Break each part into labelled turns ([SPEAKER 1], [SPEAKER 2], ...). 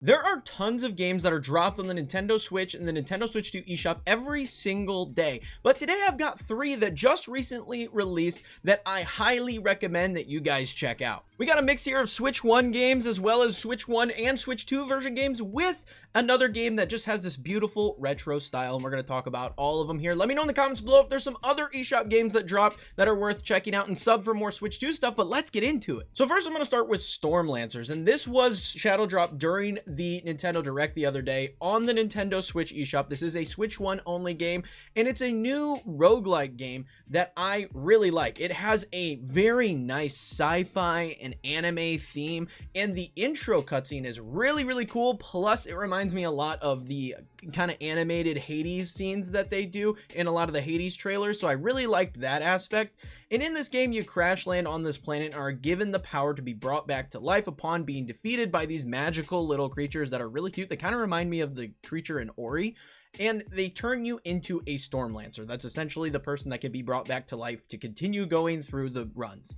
[SPEAKER 1] There are tons of games that are dropped on the Nintendo Switch and the Nintendo Switch 2 eShop every single day. But today I've got 3 that just recently released that I highly recommend that you guys check out. We got a mix here of Switch 1 games as well as Switch 1 and Switch 2 version games with another game that just has this beautiful retro style, and we're going to talk about all of them here. Let me know in the comments below if there's some other eShop games that dropped that are worth checking out, and sub for more Switch 2 stuff, but let's get into it. So first I'm going to start with Storm Lancers, and this was shadow dropped during the Nintendo Direct the other day on the Nintendo Switch eShop. This is a Switch 1 only game, and it's a new roguelike game that I really like. It has a very nice sci-fi and anime theme, and the intro cutscene is really cool. Plus it reminds me a lot of the kind of animated Hades scenes that they do in a lot of the Hades trailers, so I really liked that aspect. And in this game, you crash land on this planet and are given the power to be brought back to life upon being defeated by these magical little creatures that are really cute. They kind of remind me of the creature in Ori, and they turn you into a Storm Lancer. That's essentially the person that can be brought back to life to continue going through the runs.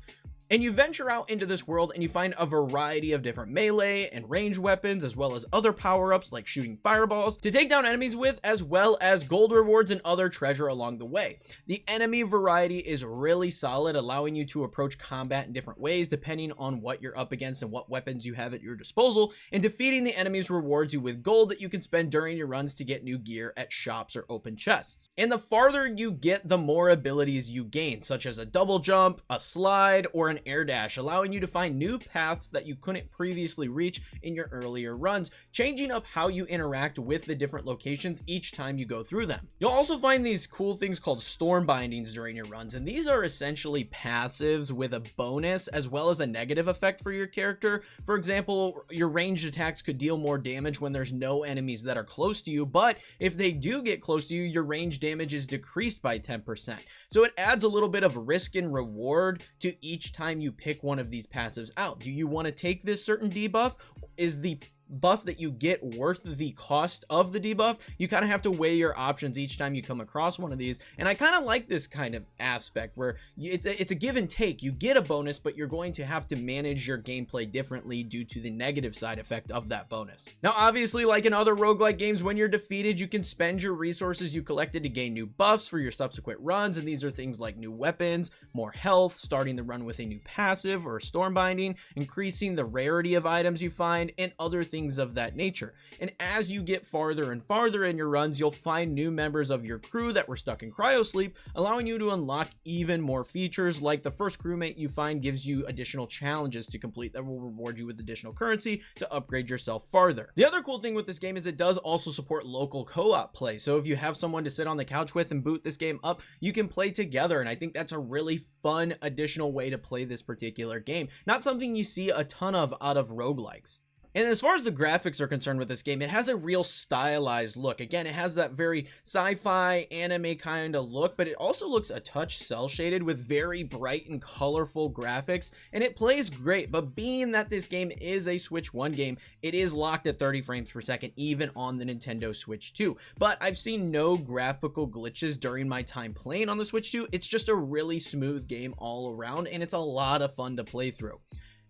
[SPEAKER 1] And you venture out into this world and you find a variety of different melee and ranged weapons, as well as other power-ups like shooting fireballs to take down enemies with, as well as gold rewards and other treasure along the way. The enemy variety is really solid, allowing you to approach combat in different ways depending on what you're up against and what weapons you have at your disposal, and defeating the enemies rewards you with gold that you can spend during your runs to get new gear at shops or open chests. And the farther you get, the more abilities you gain, such as a double jump, a slide, or an air dash, allowing you to find new paths that you couldn't previously reach in your earlier runs, changing up how you interact with the different locations each time you go through them. You'll also find these cool things called storm bindings during your runs, and these are essentially passives with a bonus as well as a negative effect for your character. For example, your ranged attacks could deal more damage when there's no enemies that are close to you, but if they do get close to you, your range damage is decreased by 10%. So it adds a little bit of risk and reward to each time you pick one of these passives out. Do you want to take this certain debuff? Is the buff that you get worth the cost of the debuff? You kind of have to weigh your options each time you come across one of these, and I kind of like this kind of aspect where it's a give and take. You get a bonus, but you're going to have to manage your gameplay differently due to the negative side effect of that bonus. Now obviously, like in other roguelike games, when you're defeated, you can spend your resources you collected to gain new buffs for your subsequent runs, and these are things like new weapons, more health, starting the run with a new passive or storm binding, increasing the rarity of items you find, and other things of that nature. And as you get farther and farther in your runs, you'll find new members of your crew that were stuck in cryosleep, allowing you to unlock even more features, like the first crewmate you find gives you additional challenges to complete that will reward you with additional currency to upgrade yourself farther. The other cool thing with this game is it does also support local co-op play, so if you have someone to sit on the couch with and boot this game up, you can play together, and I think that's a really fun additional way to play this particular game. Not something you see a ton of out of roguelikes. And as far as the graphics are concerned with this game, it has a real stylized look. Again, it has that very sci-fi anime kind of look, but it also looks a touch cel shaded with very bright and colorful graphics, and it plays great. But being that this game is a Switch 1 game, it is locked at 30 frames per second even on the Nintendo Switch 2. But I've seen no graphical glitches during my time playing on the Switch 2. It's just a really smooth game all around, and it's a lot of fun to play through.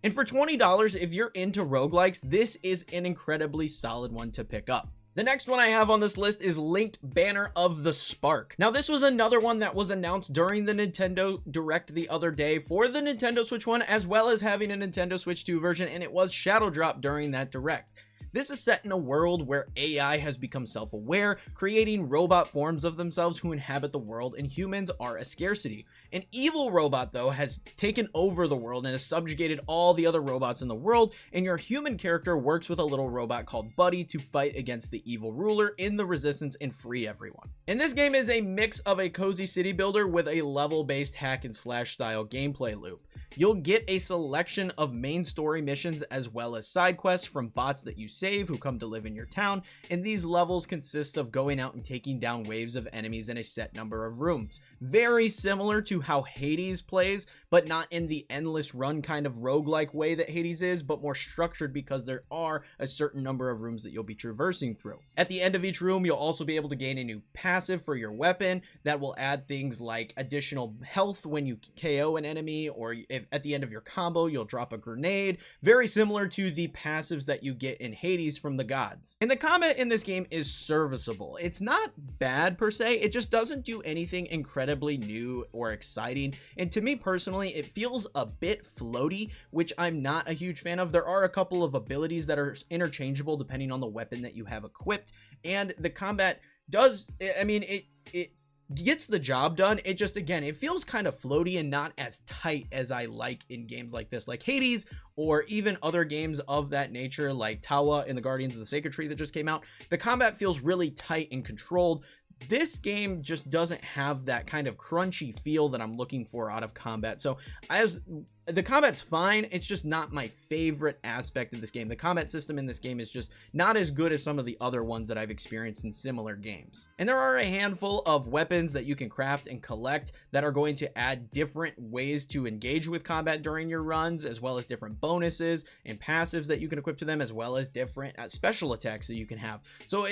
[SPEAKER 1] And for $20, if you're into roguelikes, this is an incredibly solid one to pick up. The next one I have on this list is Linked Banner of the Spark. Now this was another one that was announced during the Nintendo Direct the other day for the Nintendo Switch 1, as well as having a Nintendo Switch 2 version, and it was shadow dropped during that Direct. This is set in a world where AI has become self-aware, creating robot forms of themselves who inhabit the world, and humans are a scarcity. An evil robot, though, has taken over the world and has subjugated all the other robots in the world, and your human character works with a little robot called Buddy to fight against the evil ruler in the resistance and free everyone. And this game is a mix of a cozy city builder with a level-based hack and slash style gameplay loop. You'll get a selection of main story missions as well as side quests from bots that you save who come to live in your town, and these levels consist of going out and taking down waves of enemies in a set number of rooms. Very similar to how Hades plays, but not in the endless run kind of roguelike way that Hades is, but more structured because there are a certain number of rooms that you'll be traversing through. At the end of each room, you'll also be able to gain a new passive for your weapon that will add things like additional health when you KO an enemy, or if at the end of your combo, you'll drop a grenade, very similar to the passives that you get in Hades from the gods. And the combat in this game is serviceable. It's not bad per se, it just doesn't do anything incredibly new or exciting. And to me personally, it feels a bit floaty, which I'm not a huge fan of. There are a couple of abilities that are interchangeable depending on the weapon that you have equipped, and the combat does, I mean, it gets the job done. It just, again, it feels kind of floaty and not as tight as I like in games like this, like Hades, or even other games of that nature like Tawa in the Guardians of the Sacred Tree that just came out. The combat feels really tight and controlled. This game just doesn't have that kind of crunchy feel that I'm looking for out of combat. So as the combat's fine, it's just not my favorite aspect of this game. The combat system in this game is just not as good as some of the other ones that I've experienced in similar games. And there are a handful of weapons that you can craft and collect that are going to add different ways to engage with combat during your runs, as well as different bonuses and passives that you can equip to them, as well as different special attacks that you can have. So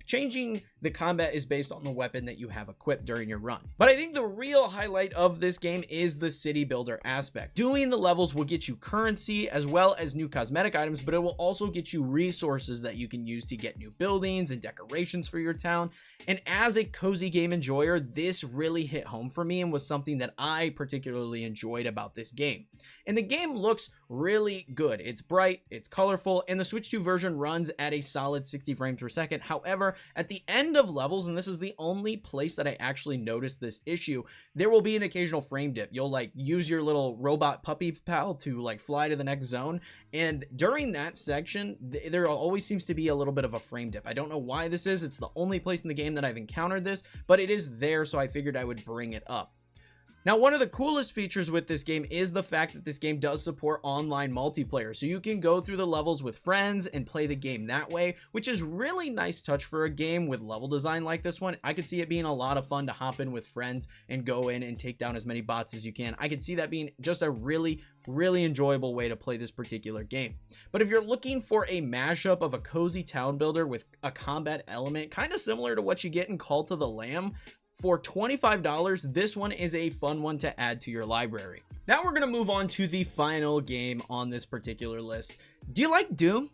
[SPEAKER 1] changing the combat is based on the weapon that you have equipped during your run. But I think the real highlight of this game is the city builder aspect. Doing the levels will get you currency as well as new cosmetic items, but it will also get you resources that you can use to get new buildings and decorations for your town. And as a cozy game enjoyer, this really hit home for me and was something that I particularly enjoyed about this game. And the game looks really good. It's bright, it's colorful, and the Switch 2 version runs at a solid 60 frames per second. However, at the end of levels, and this is the only place that I actually noticed this issue, there will be an occasional frame dip. You'll like use your little robot puppy pal to like fly to the next zone, and during that section there always seems to be a little bit of a frame dip. I don't know why this is. It's the only place in the game that I've encountered this, but it is there, so I figured I would bring it up. Now, one of the coolest features with this game is the fact that this game does support online multiplayer, so you can go through the levels with friends and play the game that way, which is really nice touch for a game with level design like this one. I could see it being a lot of fun to hop in with friends and go in and take down as many bots as you can. I could see that being just a really enjoyable way to play this particular game. But if you're looking for a mashup of a cozy town builder with a combat element, kind of similar to what you get in Call to the Lamb, for $25, this one is a fun one to add to your library. Now we're going to move on to the final game on this particular list. Do you like Doom?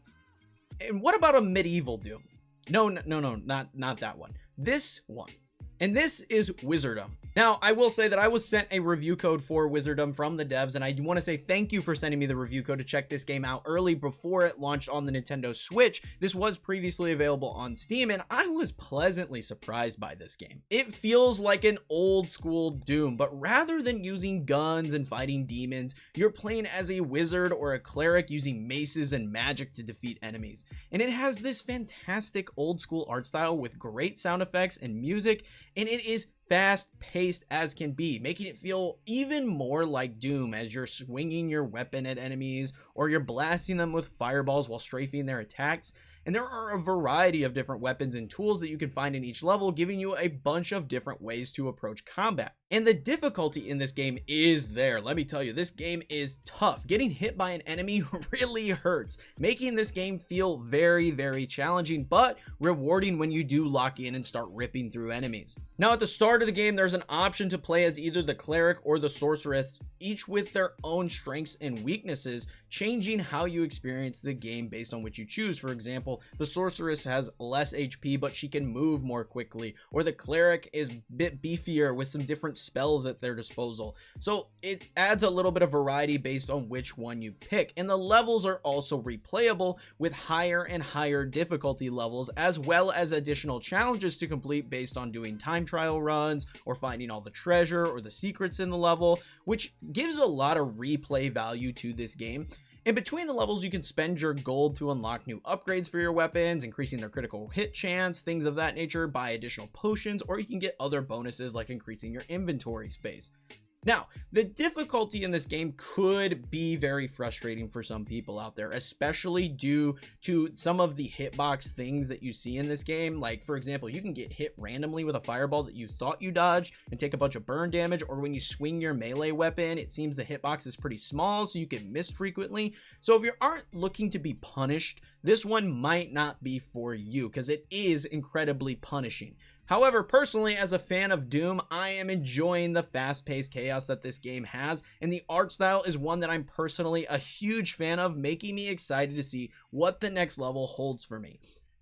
[SPEAKER 1] And what about a medieval Doom? No, not that one. This one. And this is Wizordum. Now, I will say that I was sent a review code for Wizordum from the devs, and I want to say thank you for sending me the review code to check this game out early before it launched on the Nintendo Switch. This was previously available on Steam, and I was pleasantly surprised by this game. It feels like an old school Doom, but rather than using guns and fighting demons, you're playing as a wizard or a cleric using maces and magic to defeat enemies. And it has this fantastic old school art style with great sound effects and music, and it is fast-paced as can be, making it feel even more like Doom as you're swinging your weapon at enemies or you're blasting them with fireballs while strafing their attacks. And there are a variety of different weapons and tools that you can find in each level, giving you a bunch of different ways to approach combat. And the difficulty in this game is there. Let me tell you, this game is tough. Getting hit by an enemy really hurts, making this game feel very challenging, but rewarding when you do lock in and start ripping through enemies. Now, at the start of the game, there's an option to play as either the cleric or the sorceress, each with their own strengths and weaknesses, changing how you experience the game based on which you choose. For example, the sorceress has less HP, but she can move more quickly, or the cleric is a bit beefier with some different spells at their disposal. So it adds a little bit of variety based on which one you pick. And the levels are also replayable with higher and higher difficulty levels, as well as additional challenges to complete based on doing time trial runs or finding all the treasure or the secrets in the level, which gives a lot of replay value to this game. In between the levels, you can spend your gold to unlock new upgrades for your weapons, increasing their critical hit chance, things of that nature, buy additional potions, or you can get other bonuses like increasing your inventory space. Now, the difficulty in this game could be very frustrating for some people out there, especially due to some of the hitbox things that you see in this game. Like, for example, you can get hit randomly with a fireball that you thought you dodged and take a bunch of burn damage, or when you swing your melee weapon, it seems the hitbox is pretty small, so you can miss frequently. So if you aren't looking to be punished, this one might not be for you, because it is incredibly punishing. However, personally, as a fan of Doom, I am enjoying the fast-paced chaos that this game has, and the art style is one that I'm personally a huge fan of, making me excited to see what the next level holds for me.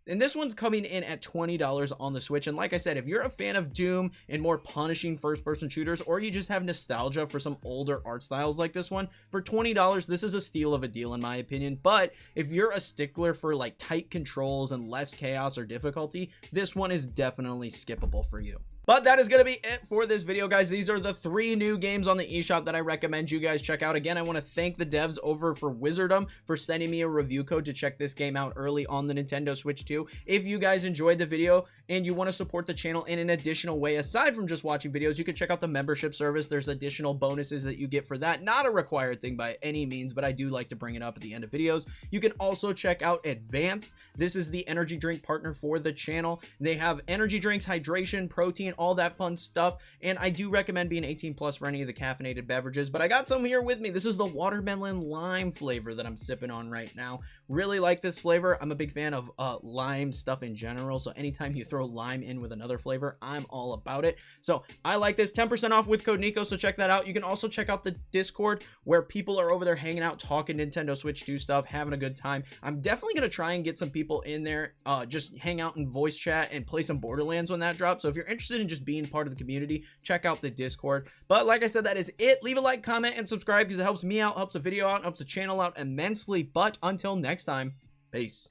[SPEAKER 1] And this one's coming in at $20 on the Switch, and like I said, if you're a fan of Doom and more punishing first-person shooters, or you just have nostalgia for some older art styles like this one, for $20, this is a steal of a deal in my opinion. But if you're a stickler for like tight controls and less chaos or difficulty, this one is definitely skippable for you. But that is going to be it for this video, guys. These are the 3 new games on the eShop that I recommend you guys check out. Again, I want to thank the devs over for Wizordum for sending me a review code to check this game out early on the Nintendo Switch 2. If you guys enjoyed the video and you want to support the channel in an additional way, aside from just watching videos, you can check out the membership service. There's additional bonuses that you get for that. Not a required thing by any means, but I do like to bring it up at the end of videos. You can also check out Advanced. This is the energy drink partner for the channel. They have energy drinks, hydration, protein, all that fun stuff, and I do recommend being 18 plus for any of the caffeinated beverages. But I got some here with me. This is the watermelon lime flavor that I'm sipping on right now. Really like this flavor. I'm a big fan of lime stuff in general, so anytime you throw lime in with another flavor, I'm all about it. So I like this. 10% off with code Nico, so check that out. You can also check out the Discord where people are over there hanging out, talking Nintendo Switch 2 stuff, having a good time. I'm definitely going to try and get some people in there, just hang out and voice chat and play some Borderlands when that drops. So if you're interested in just being part of the community, check out the Discord. But like I said, that is it. Leave a like, comment, and subscribe because it helps me out, helps the video out, helps the channel out immensely. But until next time, peace.